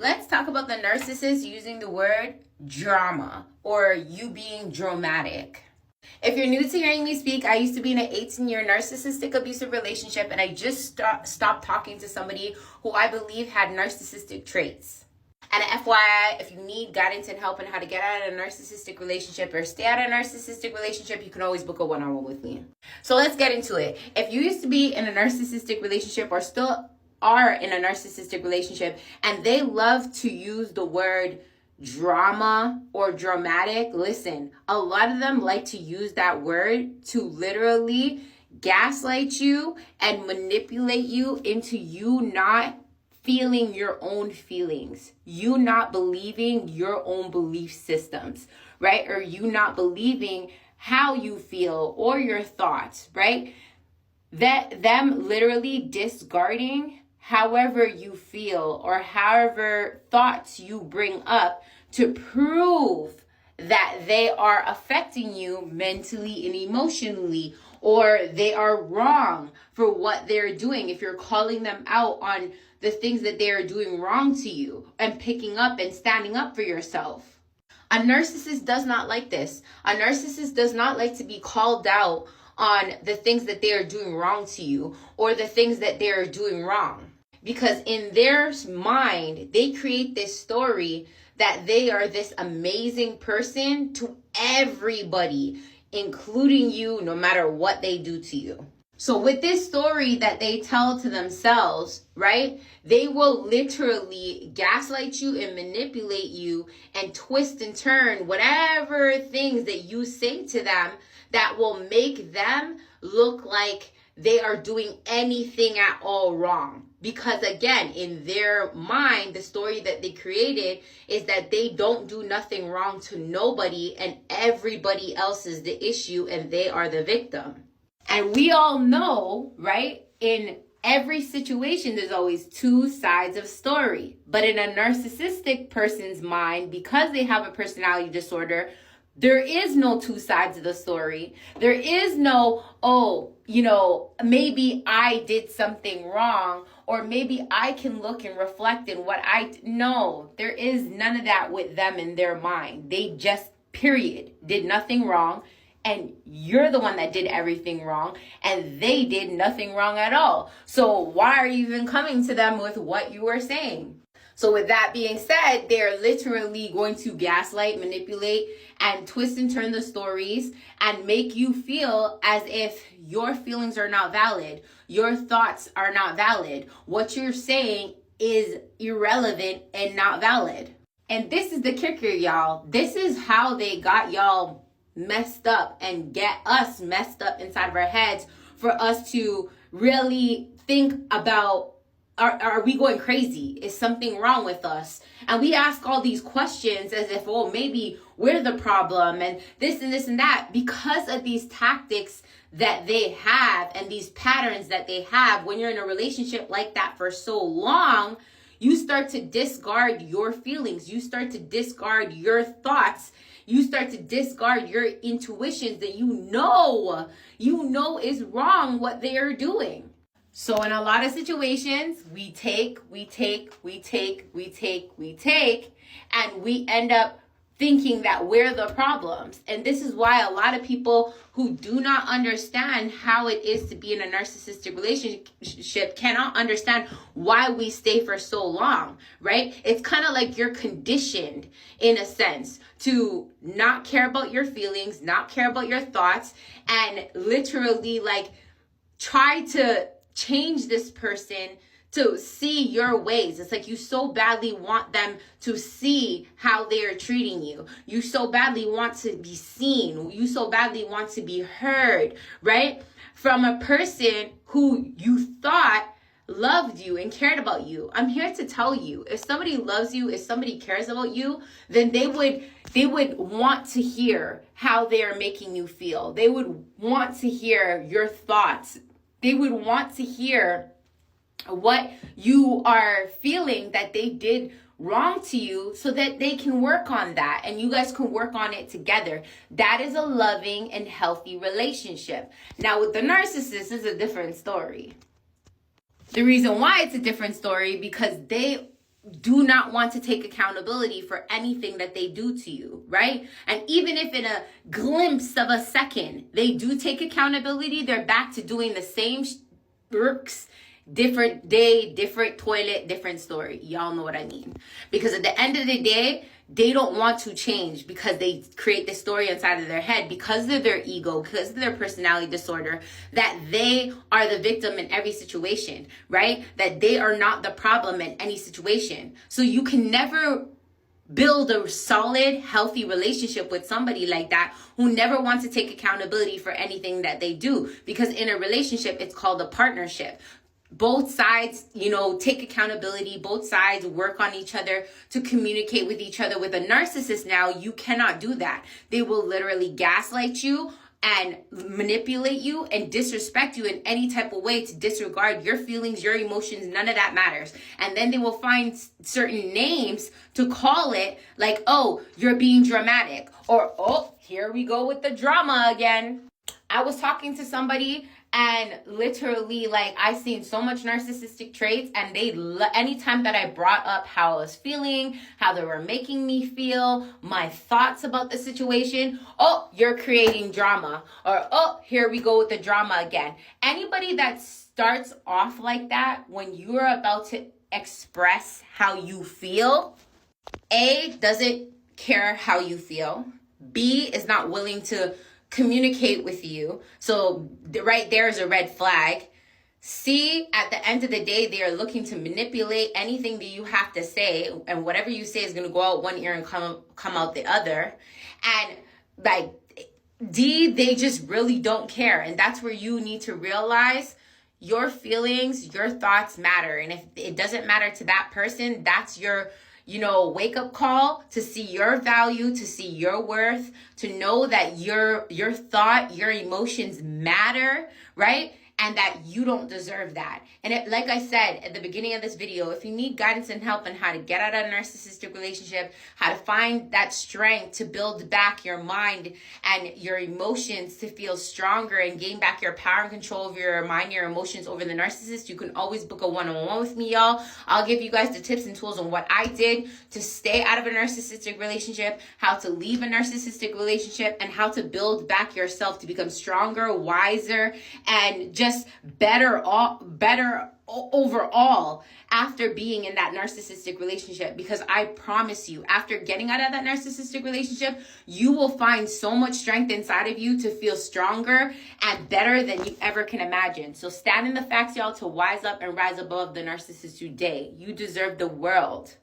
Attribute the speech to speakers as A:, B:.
A: Let's talk about the narcissist using the word drama or you being dramatic. If you're new to hearing me speak, I used to be in an 18-year narcissistic abusive relationship, and I just stopped talking to somebody who I believe had narcissistic traits. And FYI, if you need guidance and help on how to get out of a narcissistic relationship or stay out of a narcissistic relationship, you can always book a one-on-one with me. So let's get into it. If you used to be in a narcissistic relationship or still are in a narcissistic relationship and they love to use the word drama or dramatic, listen, a lot of them like to use that word to literally gaslight you and manipulate you into you not feeling your own feelings, you not believing your own belief systems, right? Or you not believing how you feel or your thoughts, right? That them literally discarding however you feel or however thoughts you bring up to prove that they are affecting you mentally and emotionally, or they are wrong for what they're doing. If you're calling them out on the things that they are doing wrong to you and picking up and standing up for yourself. A narcissist does not like this. A narcissist does not like to be called out on the things that they are doing wrong to you or the things that they are doing wrong. Because in their mind, they create this story that they are this amazing person to everybody, including you, no matter what they do to you. So with this story that they tell to themselves, right, they will literally gaslight you and manipulate you and twist and turn whatever things that you say to them that will make them look like they are doing anything at all wrong. Because again, in their mind, the story that they created is that they don't do nothing wrong to nobody and everybody else is the issue and they are the victim. And we all know, right, in every situation, there's always two sides of a story. But in a narcissistic person's mind, because they have a personality disorder, there is no two sides of the story. There is no, maybe I did something wrong, or maybe I can look and reflect in what no, there is none of that with them in their mind. They just, period, did nothing wrong. And you're the one that did everything wrong, and they did nothing wrong at all. So why are you even coming to them with what you were saying? So with that being said, they're literally going to gaslight, manipulate, and twist and turn the stories and make you feel as if your feelings are not valid. Your thoughts are not valid. What you're saying is irrelevant and not valid. And this is the kicker, y'all. This is how they got y'all messed up and get us messed up inside of our heads for us to really think about, are we going crazy? Is something wrong with us? And we ask all these questions as if, maybe we're the problem and this and that, because of these tactics that they have and these patterns that they have. When you're in a relationship like that for so long, you start to discard your feelings. You start to discard your thoughts. You start to discard your intuitions that you know is wrong what they are doing. So in a lot of situations, we take, and we end up thinking that we're the problems. And this is why a lot of people who do not understand how it is to be in a narcissistic relationship cannot understand why we stay for so long, right? It's kind of like you're conditioned, in a sense, to not care about your feelings, not care about your thoughts, and literally try to change this person to see your ways. It's like you so badly want them to see how they are treating you. You so badly want to be seen. You so badly want to be heard, right? From a person who you thought loved you and cared about you. I'm here to tell you, if somebody loves you, if somebody cares about you, then they would want to hear how they are making you feel. They would want to hear your thoughts. They would want to hear what you are feeling that they did wrong to you so that they can work on that and you guys can work on it together. That is a loving and healthy relationship. Now with the narcissist, it's a different story. The reason why it's a different story, because they do not want to take accountability for anything that they do to you, right? And even if in a glimpse of a second they do take accountability, they're back to doing the same works, different day, different toilet, different story. Y'all know what I mean. Because at the end of the day, they don't want to change because they create this story inside of their head because of their ego, because of their personality disorder, that they are the victim in every situation, right? That they are not the problem in any situation. So you can never build a solid, healthy relationship with somebody like that who never wants to take accountability for anything that they do. Because in a relationship, it's called a partnership. Both sides, take accountability. Both sides work on each other to communicate with each other. With a narcissist now, you cannot do that. They will literally gaslight you and manipulate you and disrespect you in any type of way to disregard your feelings, your emotions. None of that matters. And then they will find certain names to call it, like, oh, you're being dramatic, or, oh, here we go with the drama again. I was talking to somebody and literally, like, I seen so much narcissistic traits, and anytime that I brought up how I was feeling, how they were making me feel, my thoughts about the situation, oh, you're creating drama, or, oh, here we go with the drama again. Anybody that starts off like that when you're about to express how you feel, A, doesn't care how you feel, B, is not willing to communicate with you. So right there is a red flag. C, at the end of the day, they are looking to manipulate anything that you have to say, and whatever you say is going to go out one ear and come out the other. And like D, they just really don't care. And that's where you need to realize your feelings, your thoughts matter. And if it doesn't matter to that person, that's your wake up call to see your value, to see your worth, to know that your thought, your emotions matter, right? And that you don't deserve that. And like I said at the beginning of this video, if you need guidance and help on how to get out of a narcissistic relationship, how to find that strength to build back your mind and your emotions to feel stronger and gain back your power and control over your mind, your emotions over the narcissist, you can always book a one-on-one with me, y'all. I'll give you guys the tips and tools on what I did to stay out of a narcissistic relationship, how to leave a narcissistic relationship, and how to build back yourself to become stronger, wiser, and just better overall after being in that narcissistic relationship. Because I promise you, after getting out of that narcissistic relationship, you will find so much strength inside of you to feel stronger and better than you ever can imagine. So stand in the facts, y'all, to wise up and rise above the narcissist today. You deserve the world.